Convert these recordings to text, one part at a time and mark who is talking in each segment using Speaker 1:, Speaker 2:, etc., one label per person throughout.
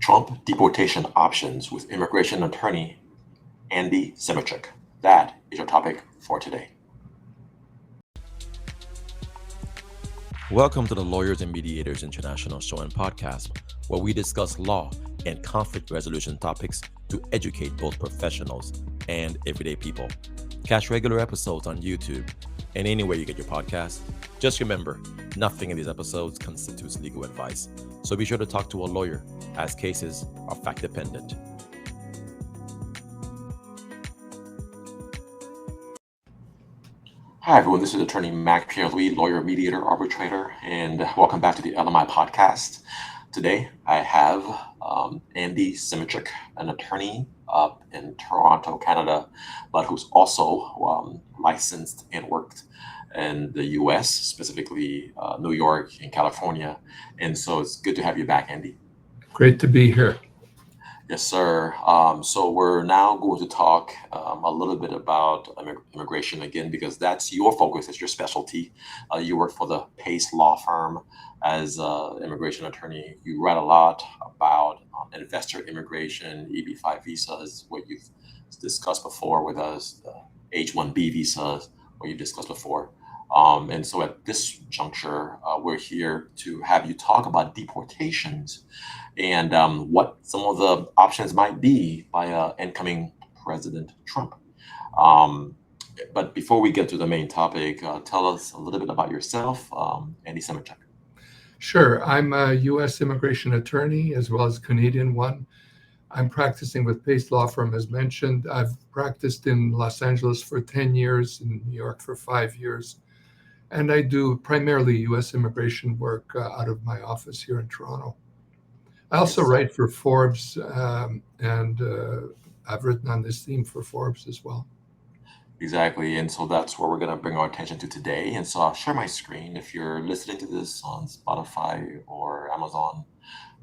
Speaker 1: Trump deportation options with immigration attorney Andy Semotiuk. That is your topic for today. Welcome to the Lawyers and Mediators International Show and Podcast, where we discuss law and conflict resolution topics to educate both professionals and everyday people. Catch regular episodes on YouTube and anywhere you get your podcasts. Just remember, nothing in these episodes constitutes legal advice, so be sure to talk to a lawyer, as cases are fact-dependent. Hi, everyone. This is attorney Mac Pierre-Louis, lawyer, mediator, arbitrator, and welcome back to the LMI podcast. Today, I have Andy Semotiuk, an attorney up in Toronto, Canada, but who's also licensed and worked in the U.S., specifically New York and California. And so it's good to have you back, Andy.
Speaker 2: Great to be here.
Speaker 1: Yes, sir. So we're now going to talk a little bit about immigration again, because that's your focus, it's your specialty. You work for the Pace law firm as an immigration attorney. You write a lot about investor immigration, EB-5 visas, what you've discussed before with us, H-1B visas, what you've discussed before. And so at this juncture, we're here to have you talk about deportations and what some of the options might be by incoming President Trump. But before we get to the main topic, tell us a little bit about yourself, Andy Semotiuk.
Speaker 2: Sure. I'm a U.S. immigration attorney as well as Canadian one. I'm practicing with Pace Law Firm, as mentioned. I've practiced in Los Angeles for 10 years, in New York for 5 years. And I do primarily U.S. immigration work out of my office here in Toronto. I also write for Forbes, and I've written on this theme for Forbes as well.
Speaker 1: Exactly. And so that's where we're going to bring our attention to today. And so I'll share my screen. If you're listening to this on Spotify or Amazon,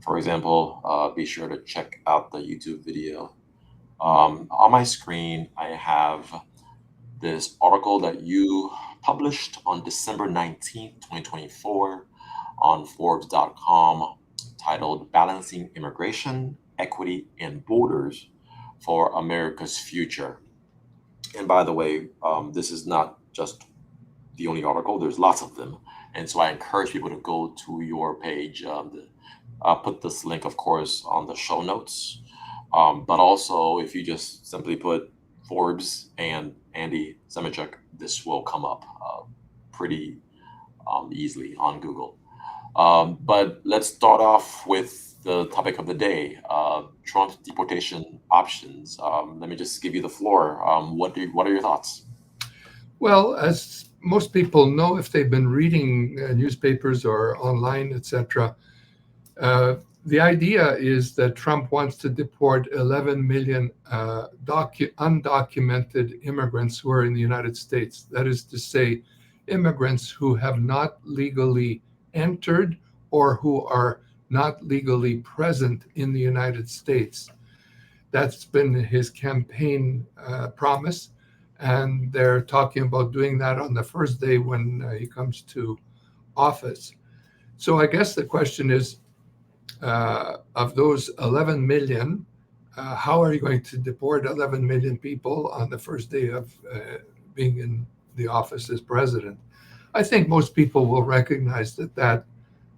Speaker 1: for example, be sure to check out the YouTube video. On my screen, I have this article that you published on December 19th, 2024 on Forbes.com, titled Balancing Immigration, Equity, and Borders for America's Future. And by the way, this is not just the only article, there's lots of them. And so I encourage people to go to your page. I'll put this link, of course, on the show notes. But also, if you just simply put Forbes and Andy Semotiuk, this will come up pretty easily on Google. But let's start off with the topic of the day, Trump's deportation options. Let me just give you the floor. What are your thoughts?
Speaker 2: Well, as most people know, if they've been reading newspapers or online, etc., the idea is that Trump wants to deport 11 million undocumented immigrants who are in the United States. That is to say, immigrants who have not legally entered or who are not legally present in the United States. That's been his campaign promise, and they're talking about doing that on the first day when he comes to office. So I guess the question is, of those 11 million, how are you going to deport 11 million people on the first day of being in the office as president? I think most people will recognize that that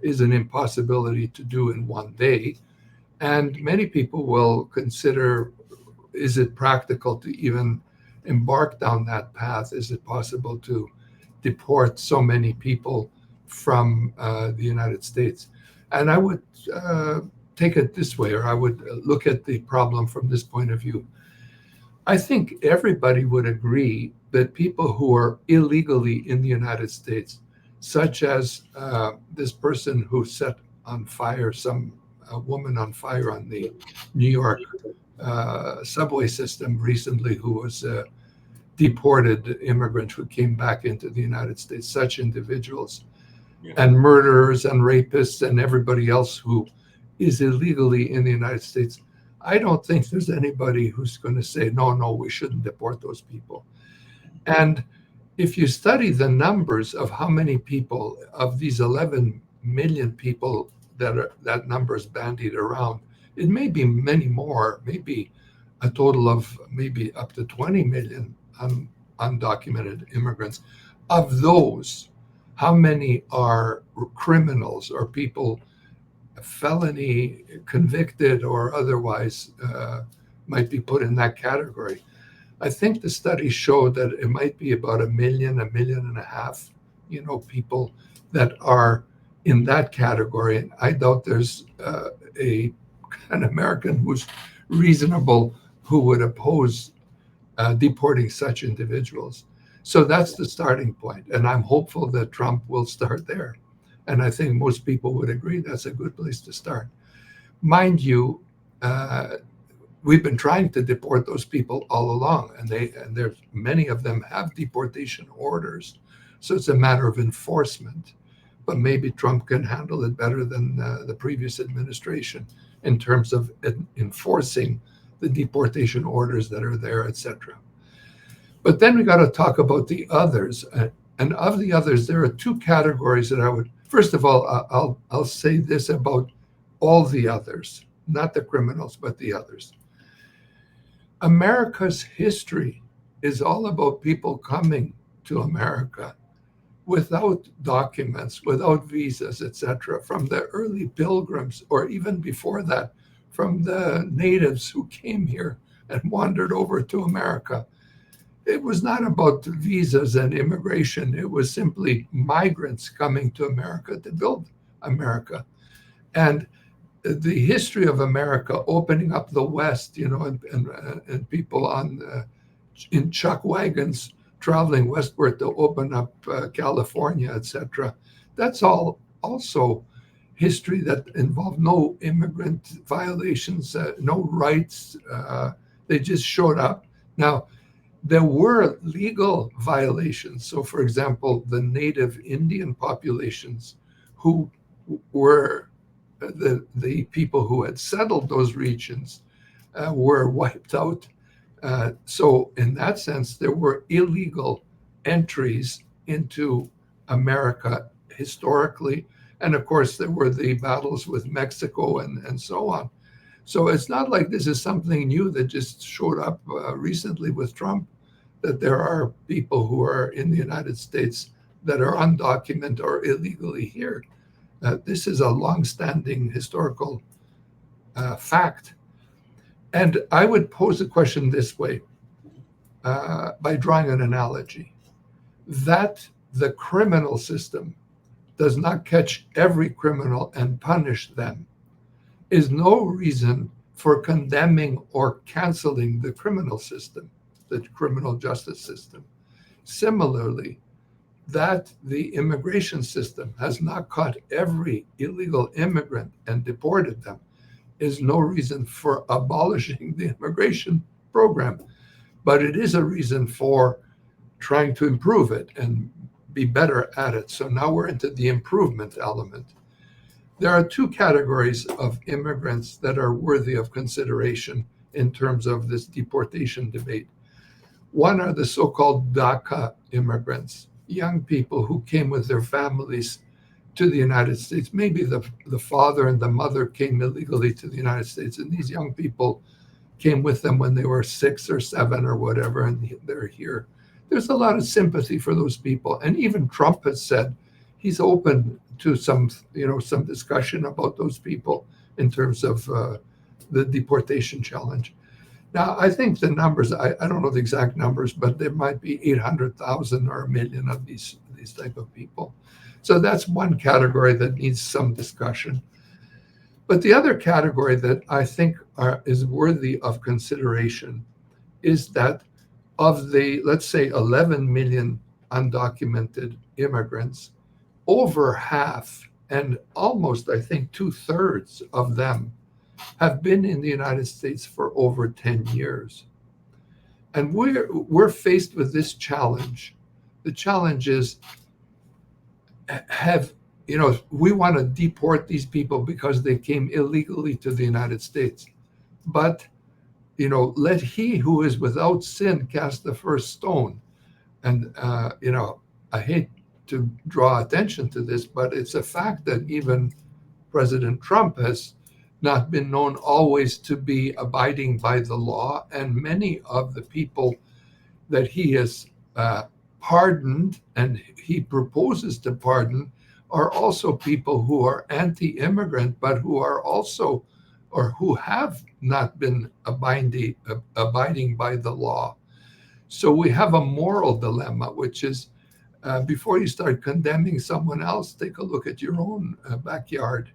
Speaker 2: is an impossibility to do in one day. And many people will consider, is it practical to even embark down that path? Is it possible to deport so many people from the United States? And I would take it this way, or I would look at the problem from this point of view. I think everybody would agree that people who are illegally in the United States, such as this person who set on fire a woman on fire on the New York subway system recently, who was a deported immigrant who came back into the United States, such individuals, and murderers and rapists and everybody else who is illegally in the United States. I don't think there's anybody who's going to say, no, we shouldn't deport those people. And if you study the numbers of how many people of these 11 million people that number is bandied around, It may be many more, maybe a total of maybe up to 20 million undocumented immigrants. Of those, how many are criminals or people felony convicted or otherwise might be put in that category? I think the study showed that it might be about a million and a half, people that are in that category. I doubt there's an American who's reasonable who would oppose deporting such individuals. So that's the starting point, and I'm hopeful that Trump will start there. And I think most people would agree that's a good place to start. Mind you, we've been trying to deport those people all along, and there's many of them have deportation orders. So it's a matter of enforcement. But maybe Trump can handle it better than the previous administration in terms of enforcing the deportation orders that are there, etc. But then we got to talk about the others. And of the others, there are two categories that I would, first of all, I'll say this about all the others, not the criminals, but the others. America's history is all about people coming to America without documents, without visas, etc., from the early pilgrims, or even before that, from the natives who came here and wandered over to America. It was not about visas and immigration. It was simply migrants coming to America to build America. And the history of America opening up the West, and people in chuck wagons traveling westward to open up California, etc. That's all also history that involved no immigrant violations, no rights. They just showed up. Now, there were legal violations. So, for example, the native Indian populations who were the people who had settled those regions were wiped out. So in that sense, there were illegal entries into America historically. And of course, there were the battles with Mexico and so on. So it's not like this is something new that just showed up recently with Trump, that there are people who are in the United States that are undocumented or illegally here. This is a longstanding historical fact. And I would pose the question this way, by drawing an analogy, that the criminal system does not catch every criminal and punish them is no reason for condemning or canceling the criminal system, the criminal justice system. Similarly, that the immigration system has not caught every illegal immigrant and deported them is no reason for abolishing the immigration program, but it is a reason for trying to improve it and be better at it. So now we're into the improvement element. There are two categories of immigrants that are worthy of consideration in terms of this deportation debate. One are the so-called DACA immigrants, young people who came with their families to the United States. Maybe the father and the mother came illegally to the United States, and these young people came with them when they were 6 or 7 or whatever, and they're here. There's a lot of sympathy for those people. And even Trump has said he's open to some discussion about those people in terms of the deportation challenge. Now, I think the numbers, I don't know the exact numbers, but there might be 800,000 or 1 million of these type of people. So that's one category that needs some discussion. But the other category that I think is worthy of consideration is that of the, let's say, 11 million undocumented immigrants, over half and almost, I think, 2/3 of them have been in the United States for over 10 years. And we're faced with this challenge. The challenge is, we want to deport these people because they came illegally to the United States. But, let he who is without sin cast the first stone. And, I hate to draw attention to this, but it's a fact that even President Trump has not been known always to be abiding by the law, and many of the people that he has pardoned and he proposes to pardon are also people who are anti-immigrant, but who are also, or who have not been abiding by the law. So we have a moral dilemma, which is before you start condemning someone else, take a look at your own backyard.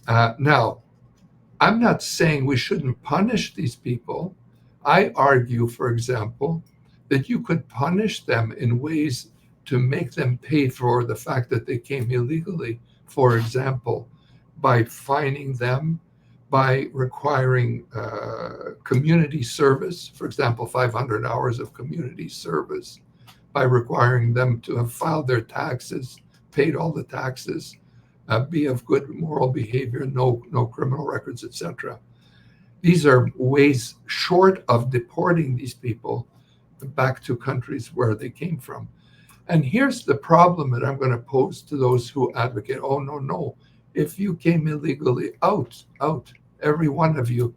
Speaker 2: Now, I'm not saying we shouldn't punish these people. I argue, for example, that you could punish them in ways to make them pay for the fact that they came illegally. For example, by fining them, by requiring community service, for example, 500 hours of community service, by requiring them to have filed their taxes, paid all the taxes, be of good moral behavior, no criminal records, etc. These are ways short of deporting these people back to countries where they came from. And here's the problem that I'm going to pose to those who advocate, oh, no, if you came illegally, out, every one of you.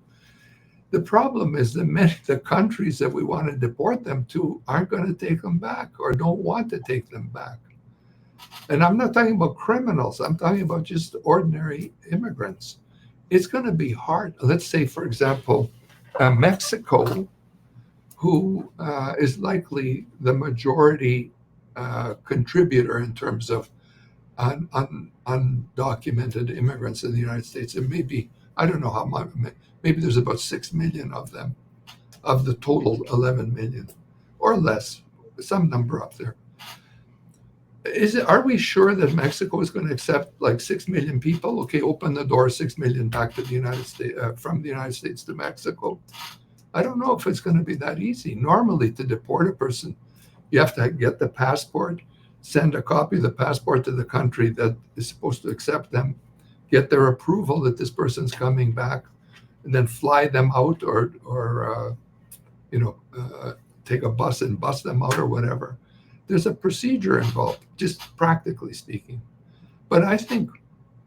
Speaker 2: The problem is that many of the countries that we want to deport them to aren't going to take them back or don't want to take them back. And I'm not talking about criminals. I'm talking about just ordinary immigrants. It's going to be hard. Let's say, for example, Mexico, who is likely the majority contributor in terms of undocumented immigrants in the United States. And maybe, I don't know how much, maybe there's about 6 million of them, of the total 11 million or less, some number up there. Are we sure that Mexico is going to accept like 6 million people? Okay, open the door, 6 million back to the United States, from the United States to Mexico. I don't know if it's going to be that easy. Normally, to deport a person, you have to get the passport, send a copy of the passport to the country that is supposed to accept them, get their approval that this person's coming back, and then fly them out or take a bus and bus them out or whatever. There's a procedure involved, just practically speaking. But I think,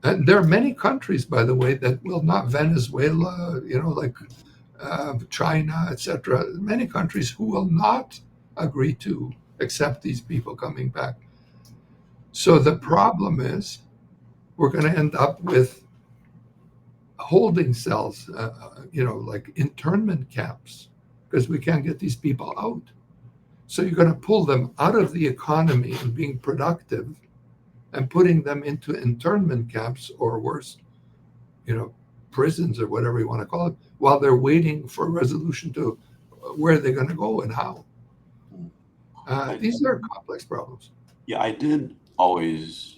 Speaker 2: and there are many countries, by the way, that will not, Venezuela, like China, etc. Many countries who will not agree to accept these people coming back. So the problem is we're going to end up with holding cells, like internment camps, because we can't get these people out. So you're going to pull them out of the economy and being productive and putting them into internment camps or worse, prisons or whatever you want to call it, while they're waiting for a resolution to where they're going to go and how. These are complex problems.
Speaker 1: Yeah, I did always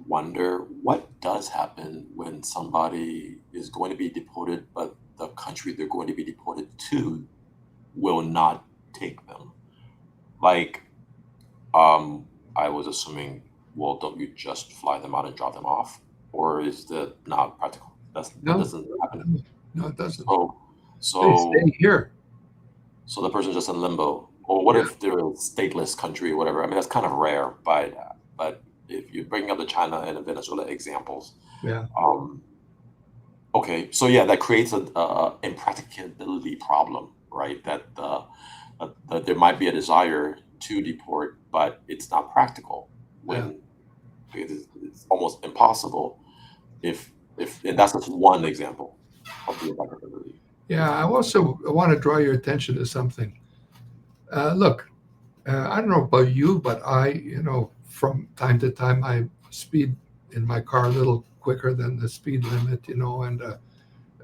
Speaker 1: wonder what does happen when somebody is going to be deported, but the country they're going to be deported to will not take them. Like, I was assuming, well, don't you just fly them out and drop them off? Or is that not practical? That doesn't happen.
Speaker 2: No, it doesn't.
Speaker 1: So
Speaker 2: they stay here.
Speaker 1: So the person's just in limbo. Or what if they're a stateless country or whatever? I mean, that's kind of rare, but if you're bringing up the China and Venezuela examples,
Speaker 2: yeah.
Speaker 1: Okay, so yeah, that creates a impracticability problem, right? That there might be a desire to deport, but it's not practical because it's almost impossible. And that's just one example of the impracticability.
Speaker 2: Yeah, I also want to draw your attention to something. Look, I don't know about you, but I, from time to time, I speed in my car a little quicker than the speed limit, and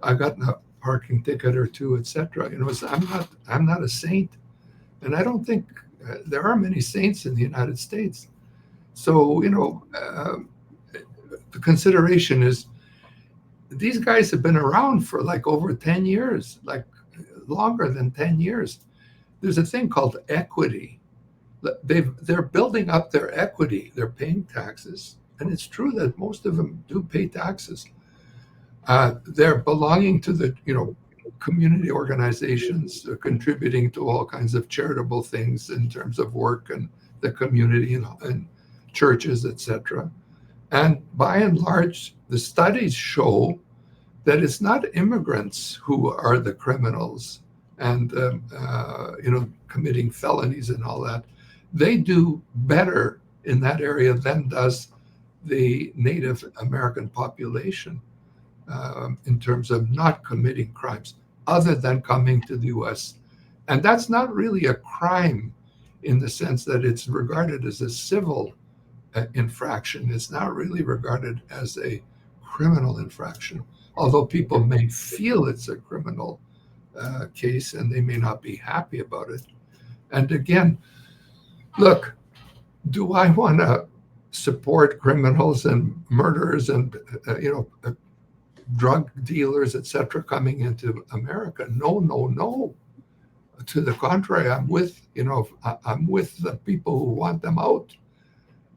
Speaker 2: I've gotten a parking ticket or two, etc. So I'm not a saint, and I don't think there are many saints in the United States. So, the consideration is these guys have been around for like over 10 years, like longer than 10 years. There's a thing called equity. They're building up their equity. They're paying taxes. And it's true that most of them do pay taxes. They're belonging to the, community organizations, contributing to all kinds of charitable things in terms of work and the community and churches, etc. And by and large, the studies show that it's not immigrants who are the criminals and committing felonies and all that. They do better in that area than does the Native American population in terms of not committing crimes other than coming to the US. And that's not really a crime in the sense that it's regarded as a civil infraction. It's not really regarded as a criminal infraction, although people may feel it's a criminal case and they may not be happy about it. And again, look, do I want to support criminals and murderers and drug dealers, etc., coming into America? No, no, no. To the contrary, I'm with the people who want them out.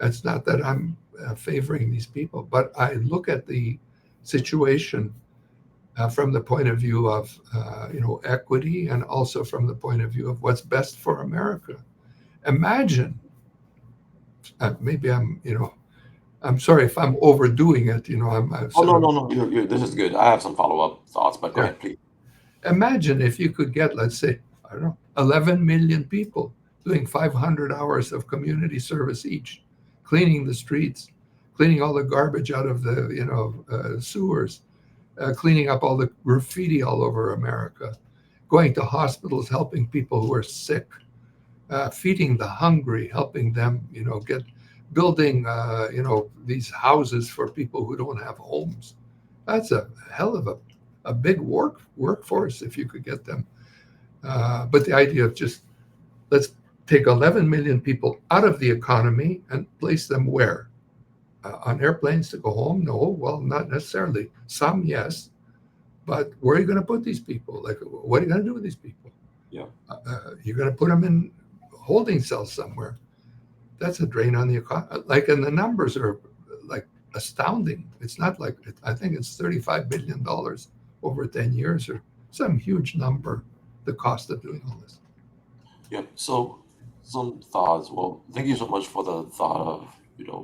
Speaker 2: It's not that I'm favoring these people, but I look at the situation from the point of view of equity, and also from the point of view of what's best for America. Imagine, maybe I'm sorry if I'm overdoing it.
Speaker 1: Oh, no. This is good. I have some follow-up thoughts, but go
Speaker 2: Yeah.
Speaker 1: ahead, please.
Speaker 2: Imagine if you could get, let's say, I don't know, 11 million people doing 500 hours of community service each, cleaning the streets, cleaning all the garbage out of the sewers, cleaning up all the graffiti all over America, going to hospitals, helping people who are sick, feeding the hungry, helping them, get building, these houses for people who don't have homes. That's a hell of a big workforce if you could get them. But the idea of just let's take 11 million people out of the economy and place them where? On airplanes to go home? No, well, not necessarily. Some, yes. But where are you going to put these people? Like, what are you going to do with these people?
Speaker 1: Yeah.
Speaker 2: You're going to put them in holding cells somewhere. That's a drain on the economy. And the numbers are like astounding. It's not like, I think it's $35 billion over 10 years or some huge number, the cost of doing all this.
Speaker 1: Yeah. So some thoughts. Well, thank you so much for the thought of,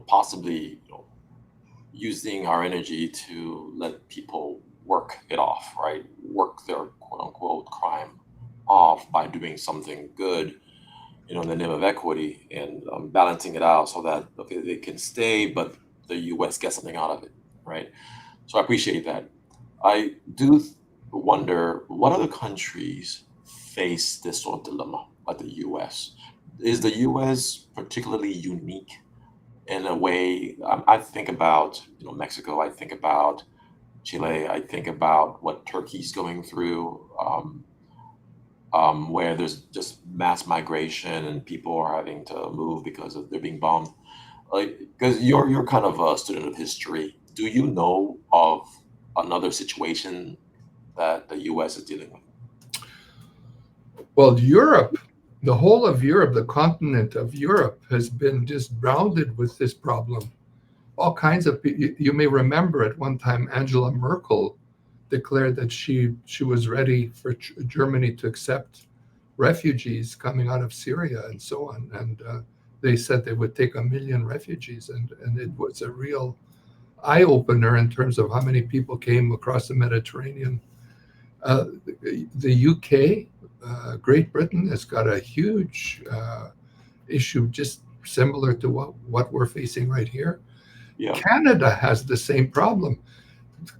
Speaker 1: possibly, using our energy to let people work it off, right? Work their quote unquote crime off by doing something good, in the name of equity, and balancing it out so that, okay, they can stay, but the US gets something out of it, right? So I appreciate that. I do wonder what other countries face this sort of dilemma, like the US. Is the US particularly unique in a way? I think about, Mexico. I think about Chile. I think about what Turkey's going through, where there's just mass migration and people are having to move because they're being bombed. Like, because you're kind of a student of history. Do you know of another situation that the U.S. is dealing with?
Speaker 2: Well, Europe, the whole of Europe, the continent of Europe has been just drowned with this problem. All kinds of people. You may remember at one time Angela Merkel declared that she was ready for Germany to accept refugees coming out of Syria and so on. And they said they would take 1 million refugees. And it was a real eye opener in terms of how many people came across the Mediterranean. The UK, Great Britain, has got a huge issue just similar to what we're facing right here.
Speaker 1: Yeah.
Speaker 2: Canada has the same problem.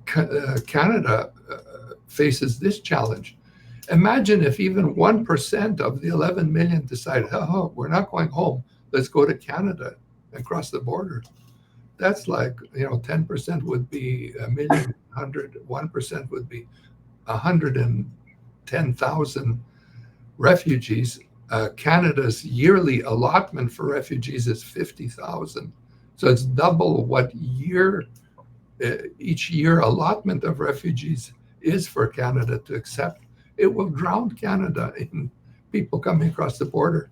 Speaker 2: Canada faces this challenge. Imagine if even 1% of the 11 million decide, oh, we're not going home, let's go to Canada and cross the border. That's like, 10% would be a million, 1% would be 110,000 refugees. Canada's yearly allotment for refugees is 50,000. So it's double what each year allotment of refugees is for Canada to accept. It will drown Canada in people coming across the border.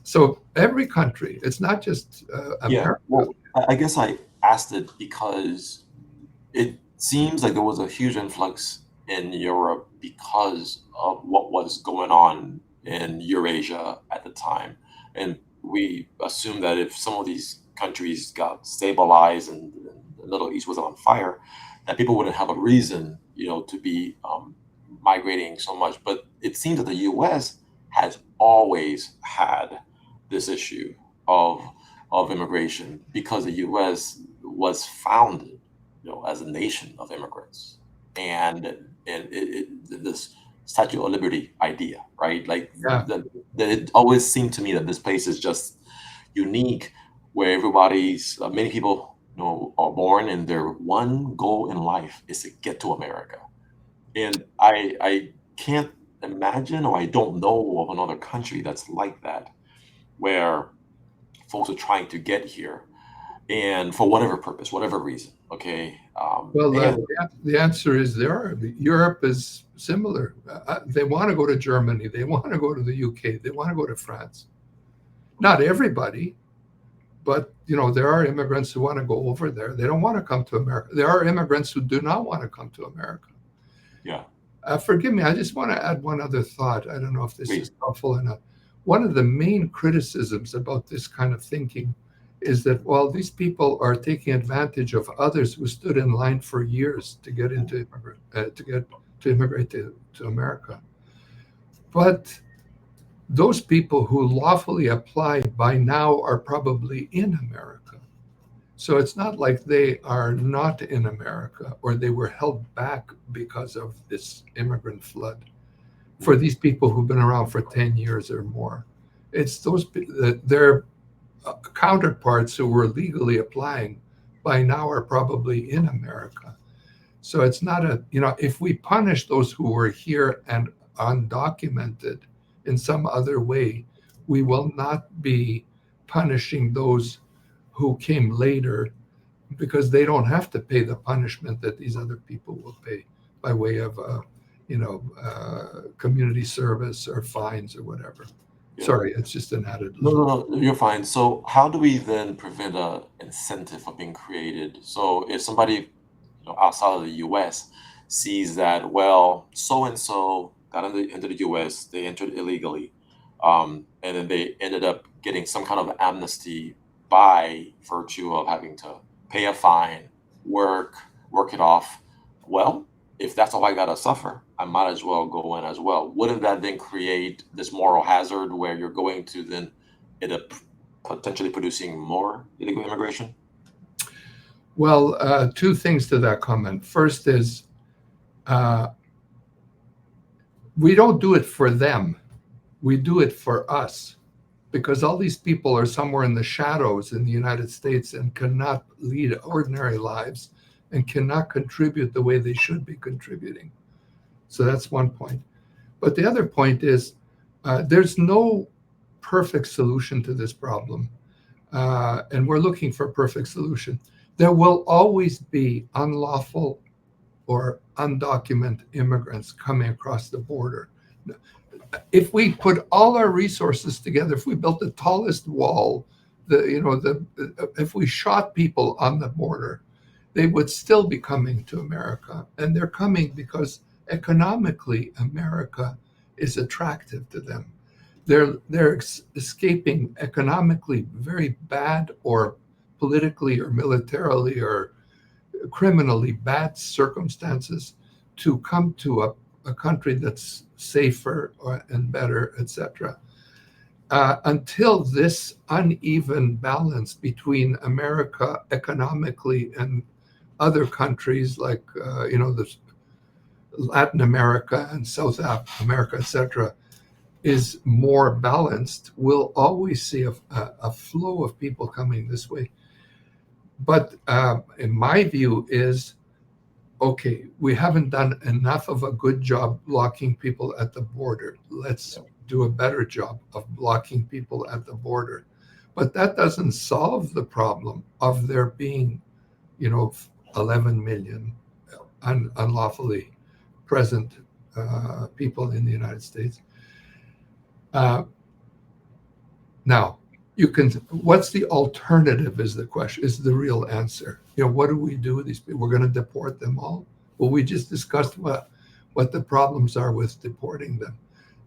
Speaker 2: So every country, it's not just America.
Speaker 1: Well, I guess I asked it because it seems like there was a huge influx in Europe because of what was going on in Eurasia at the time. And we assume that if some of these countries got stabilized and the Middle East was on fire, that people wouldn't have a reason, to be migrating so much. But it seems that the U.S. has always had this issue of immigration because the U.S. was founded, as a nation of immigrants, and this Statue of Liberty idea, right? Like
Speaker 2: Yeah.
Speaker 1: that it always seemed to me that this place is just unique, where many people, are born, and their one goal in life is to get to America. And I can't imagine, or I don't know of another country that's like that, where folks are trying to get here, and for whatever purpose, whatever reason. Okay.
Speaker 2: Well,
Speaker 1: And
Speaker 2: the answer is there are. Europe is similar. They want to go to Germany. They want to go to the UK. They want to go to France. Not everybody, but there are immigrants who want to go over there. They don't want to come to America. There are immigrants who do not want to come to America.
Speaker 1: yeah,
Speaker 2: Forgive me, I just want to add one other thought. I don't know if this
Speaker 1: please.
Speaker 2: is helpful or not. One of the main criticisms about this kind of thinking is that while these people are taking advantage of others who stood in line for years to get to immigrate to America, but those people who lawfully applied by now are probably in America. So it's not like they are not in America or they were held back because of this immigrant flood. For these people who've been around for 10 years or more, it's their counterparts who were legally applying by now are probably in America. So it's not if we punish those who were here and undocumented in some other way, we will not be punishing those who came later, because they don't have to pay the punishment that these other people will pay by way of community service or fines or whatever.
Speaker 1: Yeah.
Speaker 2: Sorry, it's just an added.
Speaker 1: No, you're fine. So how do we then prevent a incentive from being created? So if somebody, outside of the U.S. sees that, well, so and so got into the U.S., they entered illegally, and then they ended up getting some kind of amnesty by virtue of having to pay a fine, work it off. Well, if that's all I gotta suffer, I might as well go in as well. Wouldn't that then create this moral hazard where you're going to then end up potentially producing more illegal immigration?
Speaker 2: Well, two things to that comment. First is we don't do it for them. We do it for us, because all these people are somewhere in the shadows in the United States and cannot lead ordinary lives and cannot contribute the way they should be contributing. So that's one point. But the other point is there's no perfect solution to this problem. And we're looking for a perfect solution. There will always be unlawful or undocumented immigrants coming across the border. If we put all our resources together, if we built the tallest wall, if we shot people on the border, they would still be coming to America. And they're coming because economically America is attractive to them. They're escaping economically very bad or politically or militarily or criminally bad circumstances to come to a country that's safer and better, etc. Until this uneven balance between America economically and other countries like Latin America and South America, etc., is more balanced, we'll always see a flow of people coming this way. But in my view is, okay, we haven't done enough of a good job blocking people at the border. Let's do a better job of blocking people at the border. But that doesn't solve the problem of there being, 11 million unlawfully present people in the United States. Now, what's the alternative is the question, is the real answer. What do we do with these people? We're going to deport them all? Well, we just discussed what the problems are with deporting them.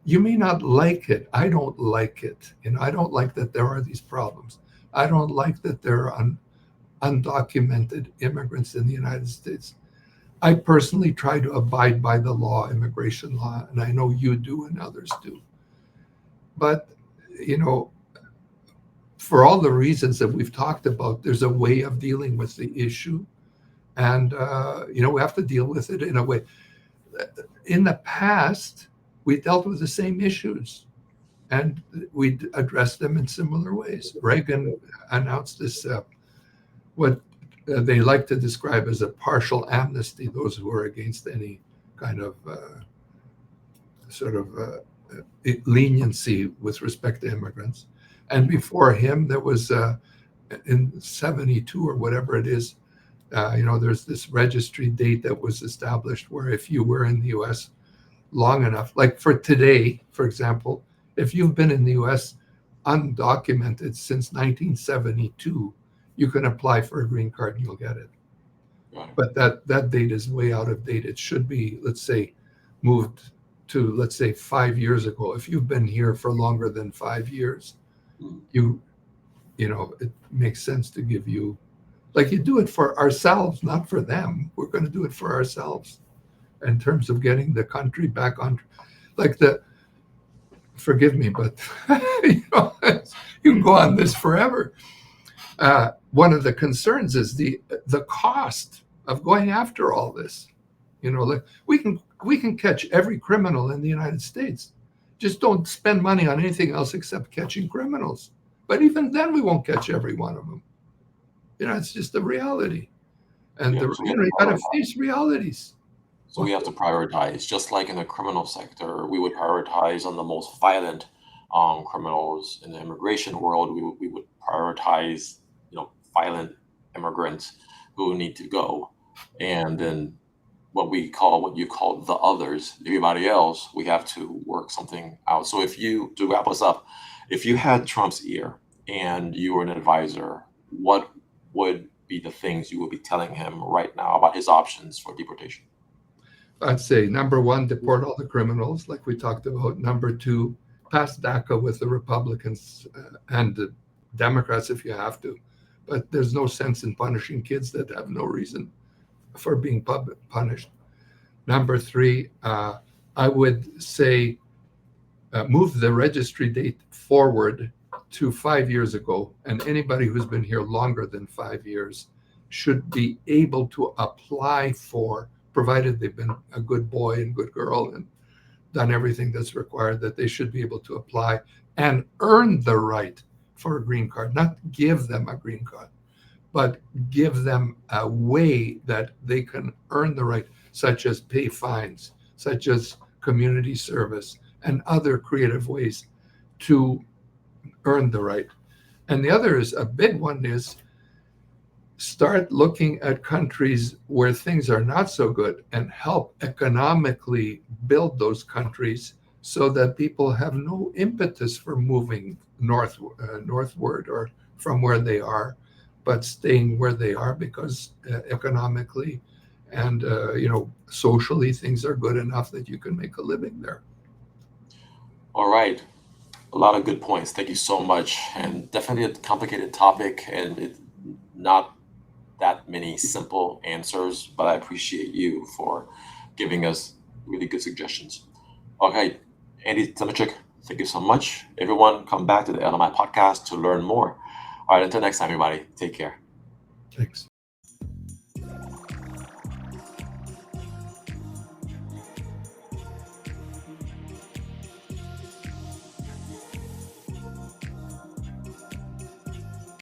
Speaker 2: You may not like it. I don't like it. I don't like that there are these problems. I don't like that there are undocumented immigrants in the United States. I personally try to abide by the law, immigration law, and I know you do and others do. But, you know, for all the reasons that we've talked about, there's a way of dealing with the issue. And, we have to deal with it in a way. In the past, we dealt with the same issues and we addressed them in similar ways. Reagan announced this, what they like to describe as a partial amnesty, those who are against any kind of leniency with respect to immigrants. And before him, there was in 72 or whatever it is, there's this registry date that was established where if you were in the US long enough, like for today, for example, if you've been in the US undocumented since 1972, you can apply for a green card and you'll get it. But that date is way out of date. It should be, let's say, moved to, let's say, 5 years ago. If you've been here for longer than 5 years, it makes sense to give you, like, you do it for ourselves, not for them. We're going to do it for ourselves in terms of getting the country back on, like forgive me, but you can go on this forever. One of the concerns is the cost of going after all this. Like we can catch every criminal in the United States. Just don't spend money on anything else except catching criminals. But even then, we won't catch every one of them. It's just the reality, and you got to face realities.
Speaker 1: So we have to prioritize, just like in the criminal sector, we would prioritize on the most violent criminals. In the immigration world, we would prioritize, violent immigrants who need to go. And then what you call the others, everybody else, we have to work something out. So to wrap us up, if you had Trump's ear and you were an advisor, what would be the things you would be telling him right now about his options for deportation?
Speaker 2: I'd say, number one, deport all the criminals, like we talked about. Number two, pass DACA with the Republicans and the Democrats if you have to. But there's no sense in punishing kids that have no reason for being punished. Number three, I would say move the registry date forward to 5 years ago. And anybody who's been here longer than 5 years should be able to apply for, provided they've been a good boy and good girl and done everything that's required, that they should be able to apply and earn the right for a green card, not give them a green card, but give them a way that they can earn the right, such as pay fines, such as community service, and other creative ways to earn the right. And the other is a big one is start looking at countries where things are not so good and help economically build those countries so that people have no impetus for moving northward or from where they are, but staying where they are because economically and socially things are good enough that you can make a living there.
Speaker 1: All right. A lot of good points. Thank you so much. And definitely a complicated topic and it's not that many simple answers, but I appreciate you for giving us really good suggestions. Okay, Andy Semotiuk, thank you so much. Everyone, come back to the LMI podcast to learn more. All right, until next time, everybody, take care.
Speaker 2: Thanks.